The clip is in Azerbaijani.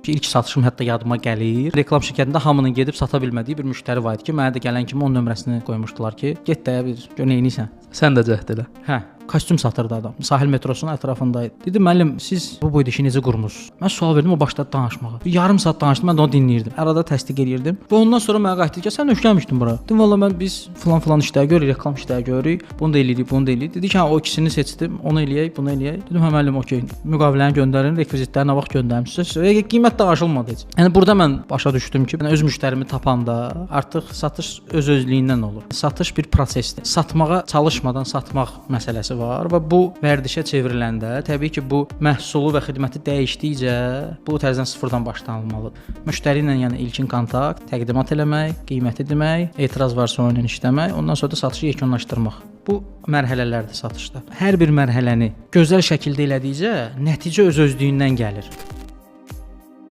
ki, ilk satışım hətta yadıma gəlir. Reklam şirkətində hamının gedib sata bilmədiyi bir müştəri var idi ki, mənə də gələn kimi onun nömrəsini qoymuşdular ki, get də bir gör nə edirsən. Sən də cəhd elə. Hə, kostyum satırdı adam. Sahil metrosunun ətrafındaydı. Dedi, müəllim, siz bu boyda işi necə qurmusunuz? Mən sual verdim, o başladı danışmağa. Bir yarım saat danışdı, mən də onu dinləyirdim. Arada təsdiq edirdim. Və ondan sonra mənə qayıtdı ki, sən öşkənmişdin bura. Dedim, valla mən biz falan işləri görürük, reklam işləri görürük. Bunu da eləyirik, bunu da eləyirik. Dedi ki, hə, o ikisini seçdim, onu eləyək, bunu eləyək. Dedim, hə müəllim, okey. Müqaviləni göndərin, rekvizitləri nə vaxt göndərmisiniz? Qiymət də aşılmadı heç. Yəni burada mən başa düşdüm ki, mən öz müştərimi tapanda artıq satış öz-özlüyündən olur. Satış bir prosesdir. Satmağa çalışmadan satmaq məsələsi var və bu vərdişə çevriləndə təbii ki, bu məhsulu və xidməti dəyişdikcə bu təzədən sıfırdan başlanılmalıdır. Müştəri ilə yəni ilkin kontakt, təqdimat eləmək, qiyməti demək, etiraz varsa onunla işləmək, ondan sonra da satışı yekunlaşdırmaq. Bu mərhələlərdir satışda. Hər bir mərhələni gözəl şəkildə elədikcə nəticə öz-özlüyündən gəlir.